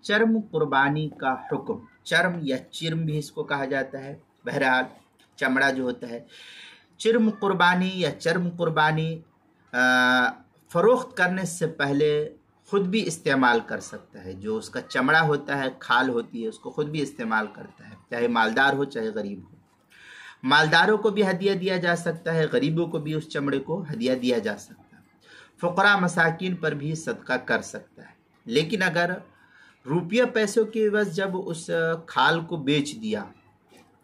चर्म कुर्बानी का हुक्म, चर्म या चिर्म भी इसको कहा जाता है, बहरहाल चमड़ा जो होता है। चिर्म कुर्बानी या चर्म कुर्बानी फ़रोख्त करने से पहले ख़ुद भी इस्तेमाल कर सकता है। जो उसका चमड़ा होता है, खाल होती है, उसको ख़ुद भी इस्तेमाल करता है, चाहे मालदार हो चाहे गरीब हो। मालदारों को भी हदिया दिया जा सकता है, गरीबों को भी उस चमड़े को हदिया दिया जा सकता है। फ़ुक़रा मसाकिन पर भी सदका कर सकता है। लेकिन अगर रुपया पैसों के एवज़ जब उस खाल को बेच दिया,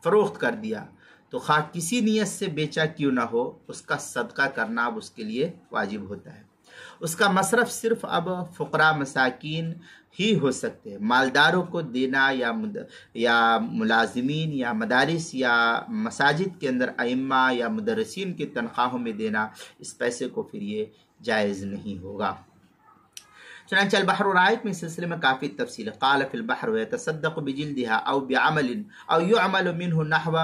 फ़रोख्त कर दिया, तो खा किसी नियत से बेचा क्यों ना हो, उसका सदका करना अब उसके लिए वाजिब होता है। उसका मसरफ़ सिर्फ़ अब फ़ुक़रा मसाकिन ही हो सकते हैं। मालदारों को देना या मुलाजिमीन या मदारिस या मसाजिद के अंदर अइम्मा या मुदर्रिसीन की तनख्वाहों में देना, इस पैसे को फिर ये जायज़ नहीं होगा। चुनांचे अल-बहर राइक में इस सिलसिले में काफ़ी तफसील है। क़ाल फ़िल बहर व यतसद्दक़ु बिजिल्दिहा औ बिअमलिन औ युअमलु मिन्हु नहव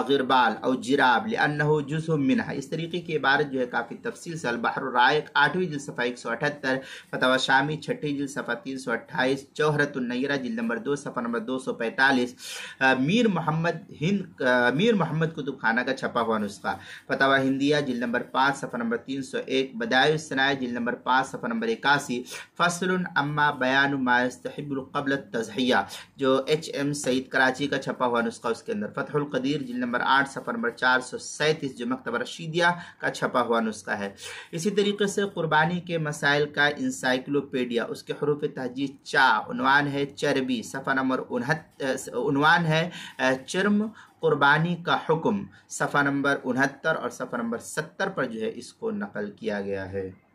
ग़िरबाल औ जिराब लिअन्नहु जुज़्उम मिन्हा। इस तरीके की इबारत जो है काफ़ी तफसील से अल-बहर राइक 8वीं जिल्द सफ़ा 178, फतवा शामी 6ठी जिल्द सफ़ा 328, जौहरतुन नय्यरा जिल्द नंबर 2 सफ़ा नंबर 245, मीर मोहम्मद कुतुब खाना का छपा हुआ नुस्खा, फतवा हिंदिया जिल्द नंबर 5 सफ़ा नंबर 301, बदाइउस सनाया जिल्द नंबर 5 सफ़ा नंबर 81, फसलुन अम्मा बयान मा यस्तहिब्बु क़ब्ल तज़हिया, जो HM सईद कराची का छपा हुआ नुस्खा, उसके अंदर फतहुल क़दीर जिल्द नंबर 8 सफ़ा नंबर 437, जो मकतबा रशीदिया का छपा हुआ नुस्खा है। इसी तरीके से कुर्बानी के मसाइल का इंसाइक्लोपीडिया, उसके हरूफ तहजीज चा, उन्वान है चर्बी, सफ़ा नंबर 69, उन्वान है चर्म कुर्बानी का हुक्म, सफ़ा नंबर 69 और सफ़ा नंबर 70 पर जो है इसको नकल किया गया है।